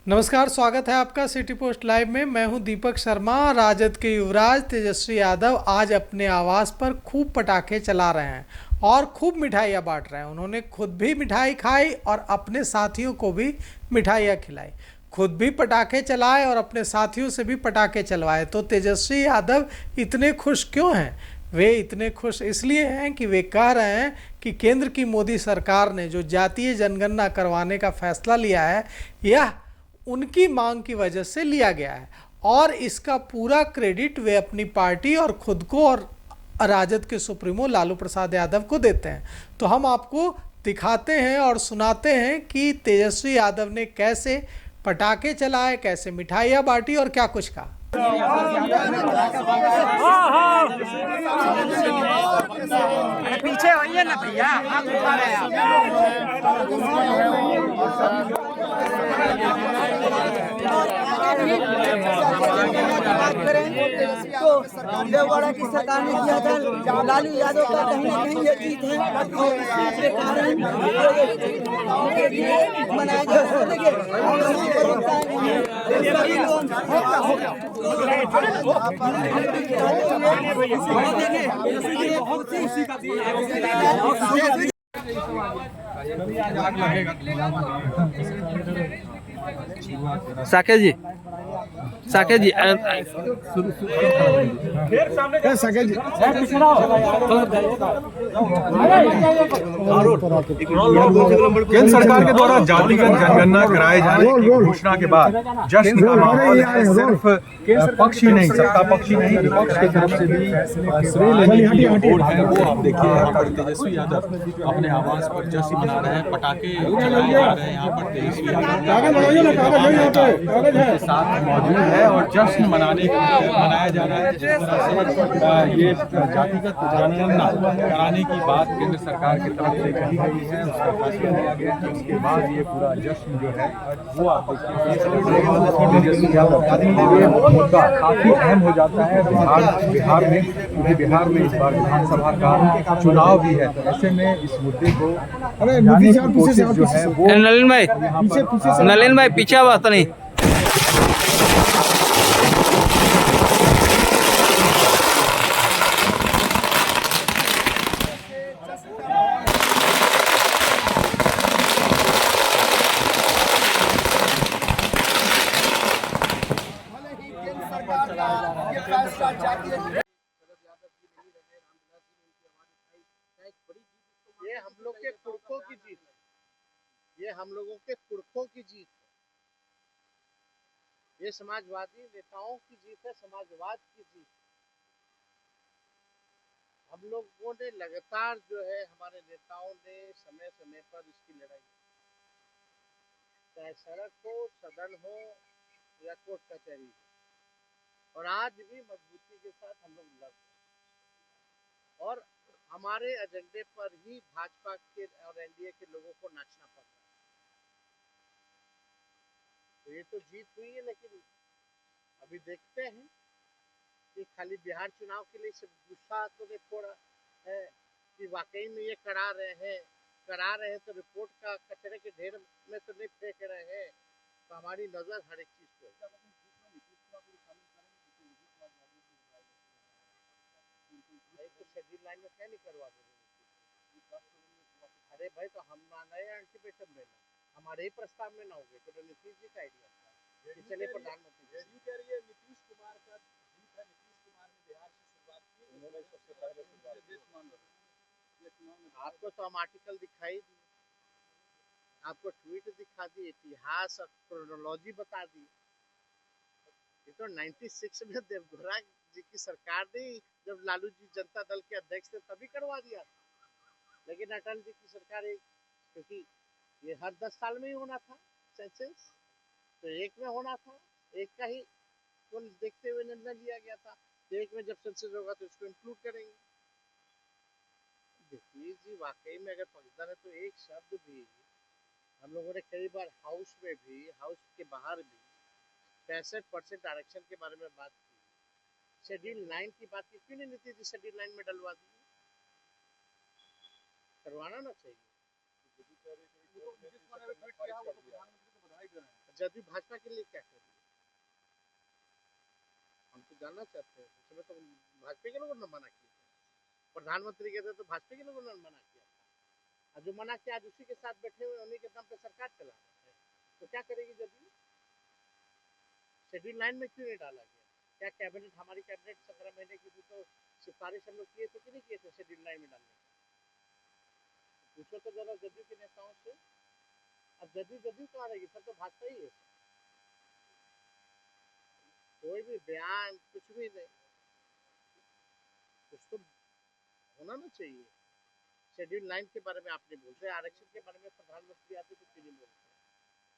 नमस्कार, स्वागत है आपका सिटी पोस्ट लाइव में। मैं हूं दीपक शर्मा। राजद के युवराज तेजस्वी यादव आज अपने आवास पर खूब पटाखे चला रहे हैं और खूब मिठाइयाँ बांट रहे हैं। उन्होंने खुद भी मिठाई खाई और अपने साथियों को भी मिठाइयाँ खिलाई। खुद भी पटाखे चलाए और अपने साथियों से भी पटाखे चलवाए। तो तेजस्वी यादव इतने खुश क्यों हैं? वे इतने खुश इसलिए हैं कि वे कह रहे हैं कि केंद्र की मोदी सरकार ने जो जातीय जनगणना करवाने का फैसला लिया है, यह उनकी मांग की वजह से लिया गया है और इसका पूरा क्रेडिट वे अपनी पार्टी और खुद को और राजद के सुप्रीमो लालू प्रसाद यादव को देते हैं। तो हम आपको दिखाते हैं और सुनाते हैं कि तेजस्वी यादव ने कैसे पटाखे चलाए, कैसे मिठाइयाँ बांटी और क्या कुछ कहा। पीछे होइए ना भैया, हाथ उठा रहे तो देववाड़ा की सरकार ने किया था। लालू यादव का कहीं ना कहीं ये जीत है और इसके कारण मनाया जा साकेत जी साकेत जी केंद्र सरकार के द्वारा जातिगत जनगणना कराए जाने की घोषणा के बाद जश्न का माहौल है। सिर्फ पक्ष ही नहीं, सत्ता पक्ष ही नहीं, विपक्ष की तरफ से भी श्रेय लेने की जो होड़ है वो आप देखिए। यहाँ पर तेजस्वी यादव अपने आवास पर जश्न मना रहे हैं, पटाखे चलाए जा रहे हैं। यहाँ पर तेजस्वी यादव के साथ मौजूद है और जश्न मनाया जा रहा है। जिस तरह से ये जातिगत जनगणना कराने की बात केंद्र सरकार की तरफ से कही गई है, उसका फैसला लिया गया है। उसके बाद ये पूरा जश्न जो है वो आप देखिए। ये मुद्दा काफी अहम हो जाता है बिहार में, क्योंकि बिहार में इस बार विधानसभा का चुनाव भी है। तो ऐसे में इस मुद्दे को जाने की कोशिश जो है वो नलिन भाई पीछे बात नहीं। ये हम लोग के पुरखों की जीत है। ये हम लोगों के पुरखों की जीत है। ये समाजवादी नेताओं की जीत है, समाजवाद की जीत। हम लोगों ने लगातार जो है, हमारे नेताओं ने समय समय पर इसकी लड़ाई, चाहे सड़क हो, सदन हो या कोर्ट कचहरी हो, और आज भी मजबूती के साथ हम लोग लड़ रहे हैं। और हमारे एजेंडे पर ही भाजपा के और एनडीए के लोगों को नाचना पड़ रहा है। तो ये तो जीत हुई है, लेकिन अभी देखते हैं कि खाली बिहार चुनाव के लिए सिर्फ गुस्सा तो नहीं थोड़ा है कि वाकई में ये करा रहे हैं तो रिपोर्ट का कचरे के ढेर में तो नहीं फेंक रहे हैं। तो हमारी नजर हर एक चीज पे तो शेड्यूल लाइन में क्या नहीं करवा दे रहे। अरे भाई, तो हम नए अल्टीमेटम में ना, हमारे ही प्रस्ताव में ना हो गए तो नीतीश जी का आइडिया था कि चले प्रधानमंत्री नीतीश कुमार का जीत है। नीतीश कुमार ने बिहार से शुरुआत की, उन्होंने सबसे पहले आपको तो हम आर्टिकल दिखाई दिए, आपको ट्वीट दिखा दिए, इतिहास और क्रोनोलॉजी बता दी। ये तो 96 में देवगौड़ा जी की सरकार ने, जब लालू जी जनता दल के अध्यक्ष थे, तभी करवा दिया था। लेकिन अटल जी की सरकार, क्योंकि ये हर 10 साल में ही होना था सेंसस, तो एक में होना था, एक का ही को देखते हुए निर्णय लिया गया था। एक में जब सेंसस होगा तो इसको इंक्लूड करेंगे। देखिए जी, वाकई में अगर पक्षधर है तो एक शब्द भी हम लोगों ने कई बार हाउस में भी, हाउस के बाहर भी 65% आरक्षण के बारे में बात की। शेड्यूल 9 की बात की, क्यों नहीं नीतीश जी शेड्यूल 9 में डलवा दी? करवाना ना चाहिए। जदयू भाजपा के लिए क्या कर रही है, हम तो जानना चाहते हैं। उस समय तो भाजपा के लोगों ने मना किया था, प्रधानमंत्री कहते तो भाजपा के लोगों ने मना किया था, और जो मना किया आज उसी के साथ बैठे हुए उन्हीं के दम पे सरकार चला रहे हैं। तो क्या करेगी जदयू? शेड्यूल 9 में क्यों नहीं डाला गया? क्या कैबिनेट, हमारी कैबिनेट 17 महीने की थी, तो सिफारिश हम लोग किए थे कि नहीं किए थे शेड्यूल 9 में डालने? पूछो तो जरा जदयू के नेताओं से। अब जदयू जदयू कहाँ रहेगी, सब तो भाजपा ही है। कोई भी बयान कुछ भी नहीं, कुछ तो होना ना चाहिए। शेड्यूल 9 के बारे में आप नहीं बोलते, आरक्षण के बारे में प्रधानमंत्री आते तो क्यों नहीं बोलते?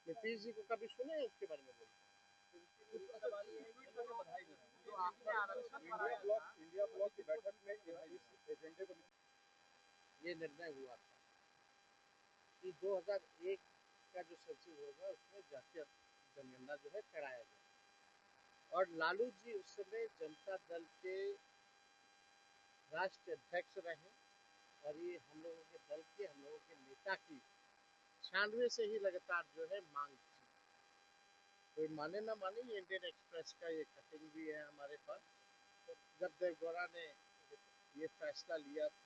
नीतीश जी को कभी सुने उसके बारे में बोलते? इंडिया ब्लॉक की बैठक में इस एजेंडे को ये निर्णय हुआ था कि 2001 का जो सचिव होगा उसमें जातीय जनगणना जो है कराया जाए। और लालू जी उस समय जनता दल के राष्ट्रीय अध्यक्ष रहे, और ये हम लोगों के दल के, हम लोगों के नेता की 96 से ही लगातार जो है मांग थी। कोई माने ना माने, ये इंडियन एक्सप्रेस का ये कटिंग भी है हमारे पास। तो जब देवगौड़ा ने ये फैसला लिया था,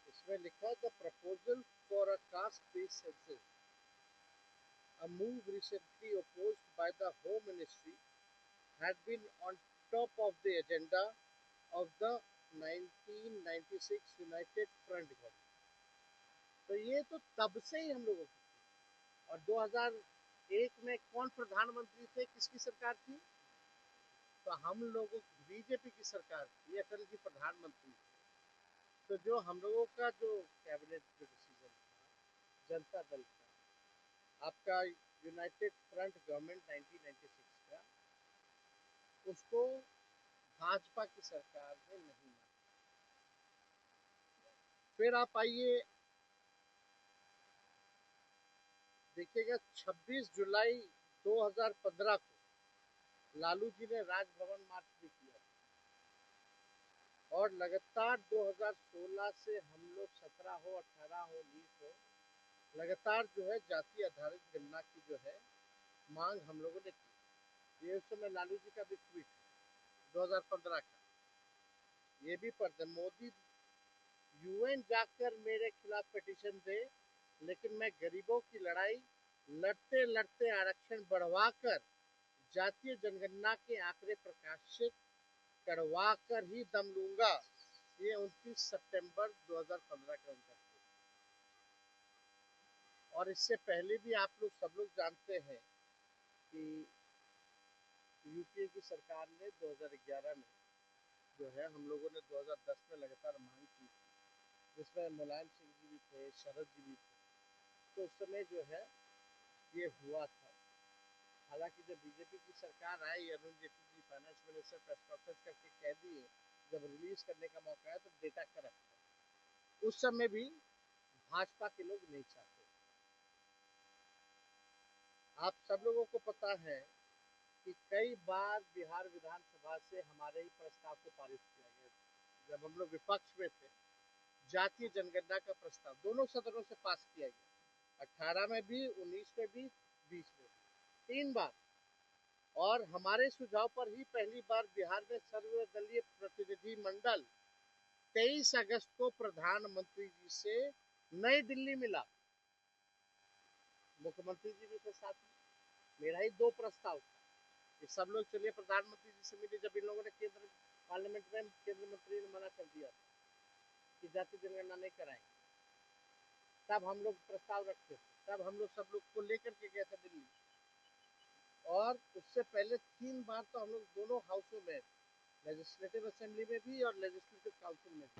इसमें लिखा the proposal for a caste based census, a move recently opposed by the Home Ministry, had been on top of the agenda of the 1996 United Front government। तो ये तो तब से ही हम लोगों की। और 2001 में कौन प्रधानमंत्री थे, किसकी सरकार थी? तो हम लोगों की बीजेपी की सरकार थी, अटल जी प्रधानमंत्री थे। तो जो हम लोगों का जो कैबिनेट जो डिसीजन था जनता दल का, आपका यूनाइटेड फ्रंट गवर्नमेंट 1996 का, उसको भाजपा की सरकार ने नहीं माना। फिर आप आइए देखिएगा, 26 जुलाई 2015 को लालू जी ने राजभवन मार्च भी किया, और लगातार 2016 से हम लोग 17 हो 18 हो 20 हो, लगातार जो है जाति आधारित गणना की जो है मांग हम लोगों ने की। ये उस समय लालू जी का भी ट्वीट 2015 का, ये भी पढ़ते, मोदी यूएन जाकर मेरे खिलाफ पिटीशन दे, लेकिन मैं गरीबों की लड़ाई लड़ते लड़ते आरक्षण बढ़वाकर जातीय जनगणना के आंकड़े प्रकाशित करवा कर ही दम लूंगा। ये 29 सितंबर 2015 का उनका। और इससे पहले भी आप लोग सब लोग जानते हैं कि यूपीए की सरकार ने 2011 में जो है, हम लोगों ने 2010 में लगातार मांग की थी, जिसमें मुलायम सिंह जी भी थे, शरद जी भी थे। तो उस समय जो है ये हुआ था। हालांकि जब बीजेपी की सरकार आई, Arun Jaitley ji finance minister press conference करके कह दिए, जब रिलीज करने का मौका है तो डेटा करेक्ट है। उस समय भी भाजपा के लोग नहीं चाहते। आप सब लोगों को पता है कि कई बार बिहार विधानसभा से हमारे ही प्रस्ताव को पारित किया गया। जब हम लोग विपक्ष में थे, जातीय जनगणना का प्रस्ताव दोनों सदनों से पास किया गया, 18 में भी, 19 में भी, 20 में भी, 3 बार। और हमारे सुझाव पर ही पहली बार बिहार में सर्वदलीय प्रतिनिधि मंडल 23 अगस्त को प्रधानमंत्री जी से नई दिल्ली मिला। मुख्यमंत्री जी भी थे साथ में। मेरा ही 2 प्रस्ताव था कि सब लोग चलिए प्रधानमंत्री जी से मिले। जब इन लोगों ने केंद्र पार्लियामेंट में, केंद्रीय मंत्री ने मना कर दिया कि जाति जनगणना नहीं कराएंगे, तब हम लोग प्रस्ताव रखते थे, तब हम लोग सब लोग को लेकर के गए थे दिल्ली। और उससे पहले 3 बार तो हम लोग दोनों हाउसों में, लेजिस्लेटिव असेंबली में भी और लेजिस्लेटिव काउंसिल में भी